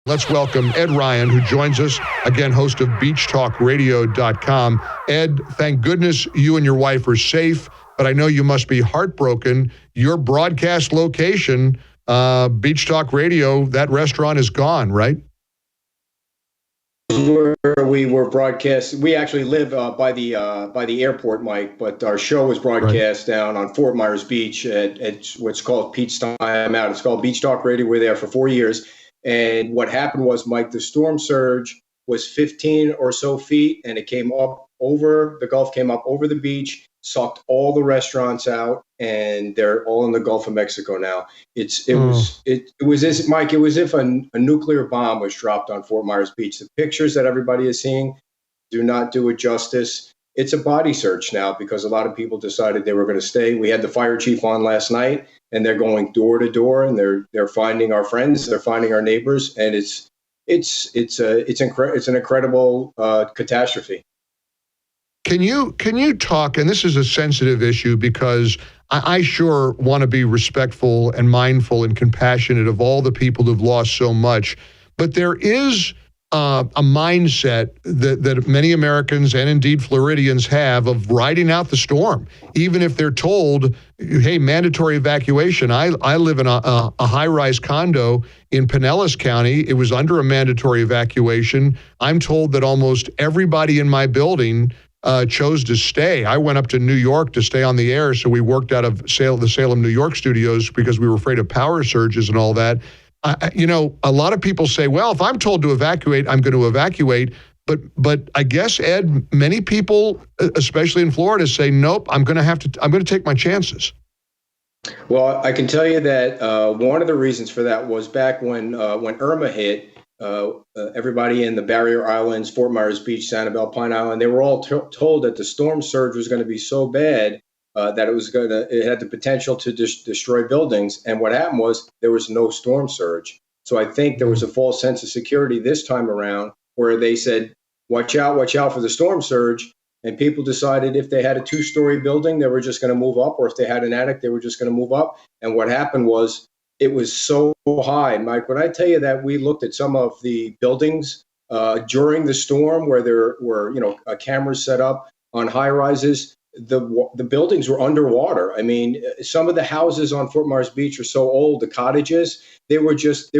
Let's welcome Ed Ryan, who joins us, again, host of BeachTalkRadio.com. Ed, thank goodness you and your wife are safe, but I know you must be heartbroken. Your broadcast location, Beach Talk Radio, that restaurant is gone, right? Where we were broadcast, we actually live by the airport, Mike. But our show was broadcast down on Fort Myers Beach at what's called Pete's Time Out. It's called Beach Talk Radio. We're there for 4 years, and what happened was, Mike, the storm surge was 15 or so feet, and it came up over the Gulf, came up over the beach, sucked all the restaurants out, and they're all in the Gulf of Mexico now. It was as Mike, it was as if a nuclear bomb was dropped on Fort Myers Beach. The pictures that everybody is seeing do not do it justice. It's a body search now because a lot of people decided they were going to stay. We had the fire chief on last night, and they're going door to door, and they're finding our friends, they're finding our neighbors, and it's an incredible catastrophe. Can you talk, and this is a sensitive issue because I sure want to be respectful and mindful and compassionate of all the people who've lost so much, but there is a mindset that many Americans and indeed Floridians have of riding out the storm, even if they're told, hey, mandatory evacuation. I live in a high-rise condo in Pinellas County. It was under a mandatory evacuation. I'm told that almost everybody in my building chose to stay. I went up to New York to stay on the air, so we worked out of the Salem, New York studios because we were afraid of power surges and all that. A lot of people say, well, if I'm told to evacuate, I'm going to evacuate. But I guess, Ed, many people, especially in Florida, say, nope, I'm going to take my chances. Well, I can tell you that one of the reasons for that was back when Irma hit. Everybody in the Barrier Islands, Fort Myers Beach, Sanibel, Pine Island, they were all told that the storm surge was going to be so bad that it had the potential to destroy buildings. And what happened was there was no storm surge. So I think there was a false sense of security this time around where they said, watch out for the storm surge. And people decided if they had a 2-story building, they were just going to move up, or if they had an attic, they were just going to move up. And what happened was, it was so high, Mike. When I tell you that we looked at some of the buildings during the storm where there were, cameras set up on high rises, the buildings were underwater. I mean, some of the houses on Fort Myers Beach are so old. The cottages, they were just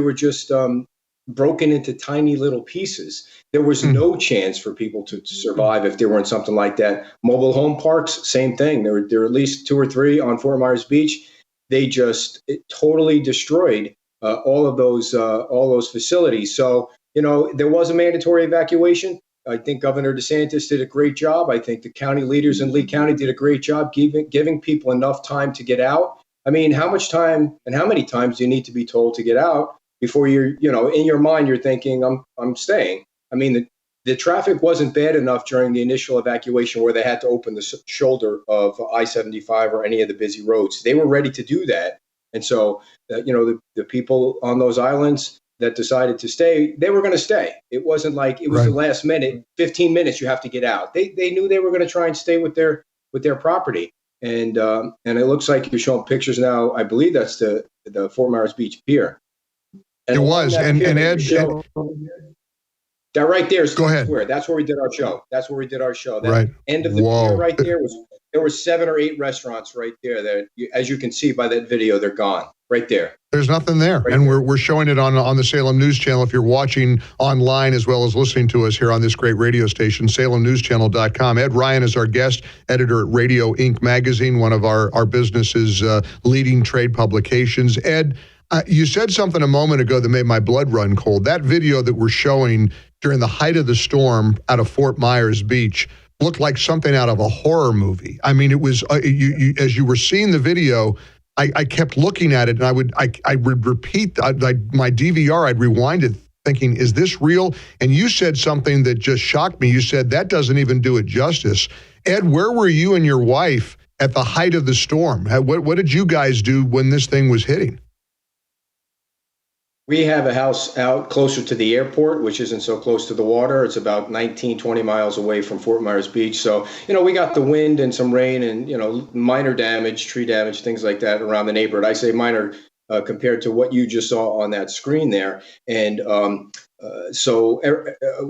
broken into tiny little pieces. There was no chance for people to survive if they were in something like that. Mobile home parks, same thing. There were at least 2 or 3 on Fort Myers Beach. They it totally destroyed all those facilities. So, there was a mandatory evacuation. I think Governor DeSantis did a great job. I think the county leaders in Lee County did a great job giving people enough time to get out. I mean, how much time and how many times do you need to be told to get out before you're, in your mind, you're thinking, I'm staying. I mean, the traffic wasn't bad enough during the initial evacuation where they had to open the shoulder of I-75 or any of the busy roads. They were ready to do that. And so, the people on those islands that decided to stay, they were going to stay. It wasn't like it was the last minute, 15 minutes, you have to get out. They knew they were going to try and stay with their property. And it looks like you're showing pictures now. I believe that's the Fort Myers Beach Pier. And it was. And Ed, that right there is Go ahead. Square. That's where we did our show. That end of the pier right there there were 7 or 8 restaurants right there that, as you can see by that video, they're gone right there. There's nothing there. Right and there. We're showing it on the Salem News Channel. If you're watching online as well as listening to us here on this great radio station, salemnewschannel.com. Ed Ryan is our guest editor at Radio Inc. magazine, one of our business's leading trade publications. Ed, you said something a moment ago that made my blood run cold. That video that we're showing during the height of the storm out of Fort Myers Beach looked like something out of a horror movie. I mean, it was, as you were seeing the video, I kept looking at it, and I would repeat my DVR. I'd rewind it, thinking, "Is this real?" And you said something that just shocked me. You said that doesn't even do it justice. Ed, where were you and your wife at the height of the storm? What did you guys do when this thing was hitting? We have a house out closer to the airport, which isn't so close to the water. It's about 19, 20 miles away from Fort Myers Beach. So, we got the wind and some rain and, minor damage, tree damage, things like that around the neighborhood. I say minor compared to what you just saw on that screen there. And so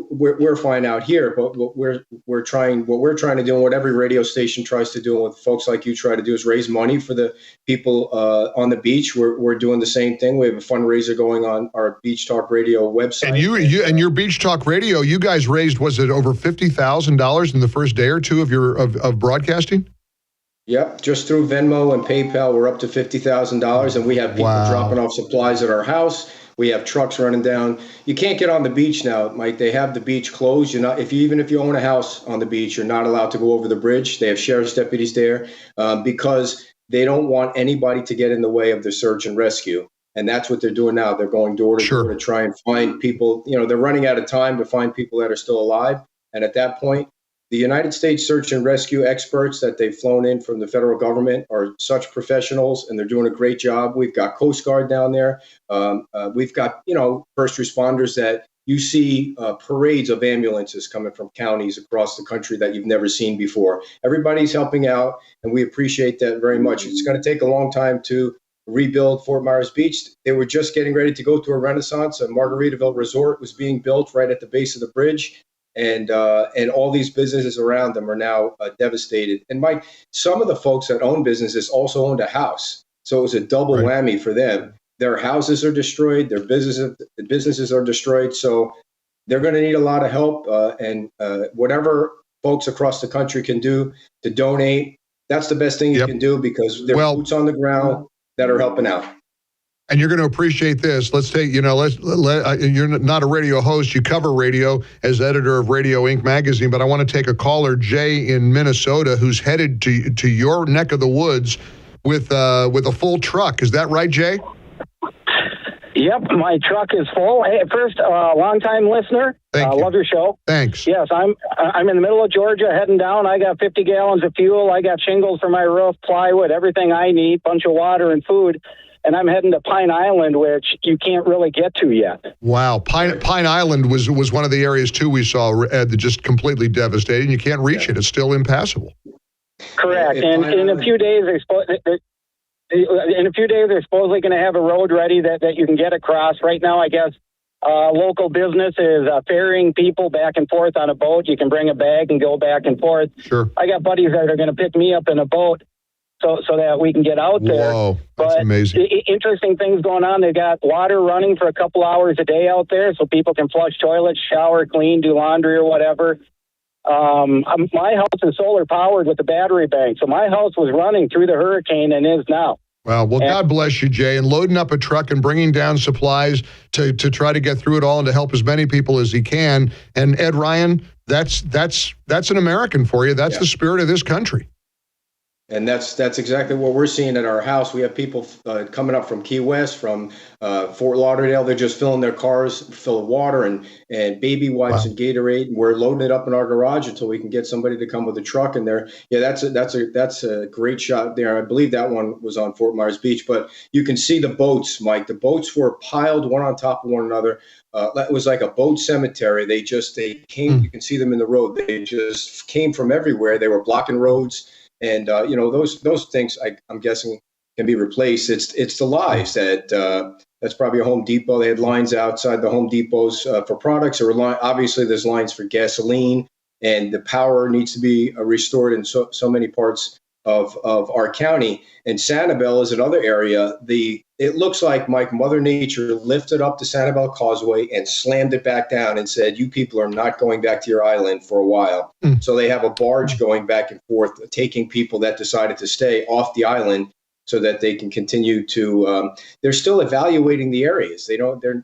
we're fine out here, but what we're trying to do, and what every radio station tries to do, and what folks like you try to do, is raise money for the people on the beach. We're doing the same thing. We have a fundraiser going on our Beach Talk Radio website. And you and your Beach Talk Radio, you guys raised, was it over $50,000 in the first day or two of your of broadcasting? Yep, just through Venmo and PayPal, we're up to $50,000, and we have people dropping off supplies at our house. We have trucks running down. You can't get on the beach now, Mike. They have the beach closed. You're not, even if you own a house on the beach, you're not allowed to go over the bridge. They have sheriff's deputies there because they don't want anybody to get in the way of the search and rescue. And that's what they're doing now. They're going door to door to try and find people. They're running out of time to find people that are still alive. And at that point, the United States search and rescue experts that they've flown in from the federal government are such professionals, and they're doing a great job. We've got Coast Guard down there. We've got, first responders that you see parades of ambulances coming from counties across the country that you've never seen before. Everybody's helping out, and we appreciate that very much. It's going to take a long time to rebuild Fort Myers Beach. They were just getting ready to go through a renaissance. A Margaritaville resort was being built right at the base of the bridge. And all these businesses around them are now devastated. And Mike, some of the folks that own businesses also owned a house. So it was a double whammy for them. Their houses are destroyed. Their businesses are destroyed. So they're going to need a lot of help. And whatever folks across the country can do to donate, that's the best thing you can do, because there are boots on the ground that are helping out. And you're going to appreciate this. Let's take, you're not a radio host. You cover radio as editor of Radio Inc. magazine. But I want to take a caller, Jay in Minnesota, who's headed to your neck of the woods with a full truck. Is that right, Jay? Yep, my truck is full. Hey, first, long-time listener. Thank you. Love your show. Thanks. Yes, I'm in the middle of Georgia, heading down. I got 50 gallons of fuel. I got shingles for my roof, plywood, everything I need, bunch of water and food. And I'm heading to Pine Island, which you can't really get to yet. Wow. Pine Island was one of the areas, too, we saw, Ed, that just completely devastating. You can't reach it. It's still impassable. Correct. And in a few days, they're supposedly going to have a road ready that you can get across. Right now, I guess, local business is ferrying people back and forth on a boat. You can bring a bag and go back and forth. Sure. I got buddies that are going to pick me up in a boat so that we can get out there. Whoa, that's amazing. Interesting things going on. They've got water running for a couple hours a day out there so people can flush toilets, shower, clean, do laundry or whatever. My house is solar powered with a battery bank. So my house was running through the hurricane and is now. Well, God bless you, Jay, and loading up a truck and bringing down supplies to try to get through it all and to help as many people as he can. And Ed Ryan, that's an American for you. That's the spirit of this country. And that's exactly what we're seeing at our house. We have people coming up from Key West, from Fort Lauderdale. They're just filling their cars full of water and baby wipes and Gatorade. And we're loading it up in our garage until we can get somebody to come with a truck. And that's a great shot there. I believe that one was on Fort Myers Beach. But you can see the boats, Mike. The boats were piled one on top of one another. That was like a boat cemetery. They came. You can see them in the road. They just came from everywhere. They were blocking roads. And, those things, I'm guessing, can be replaced. It's the lives that's probably a Home Depot. They had lines outside the Home Depots for products. Obviously, there's lines for gasoline, and the power needs to be restored in so many parts of our county. And Sanibel is another area. It looks like, Mike, Mother Nature lifted up the Sanibel Causeway and slammed it back down and said, you people are not going back to your island for a while. So they have a barge going back and forth, taking people that decided to stay off the island so that they can continue to, they're still evaluating the areas.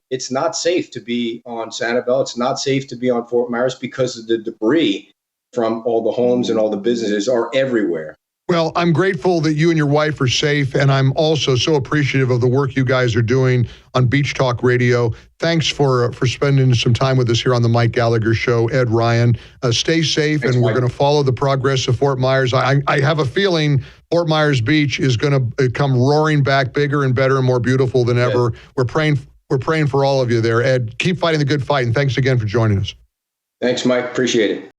It's not safe to be on Sanibel. It's not safe to be on Fort Myers because of the debris from all the homes and all the businesses are everywhere. Well, I'm grateful that you and your wife are safe, and I'm also so appreciative of the work you guys are doing on Beach Talk Radio. Thanks for spending some time with us here on the Mike Gallagher Show, Ed Ryan. Stay safe, and we're going to follow the progress of Fort Myers. I have a feeling Fort Myers Beach is going to come roaring back bigger and better and more beautiful than ever. We're praying for all of you there. Ed, keep fighting the good fight, and thanks again for joining us. Thanks, Mike. Appreciate it.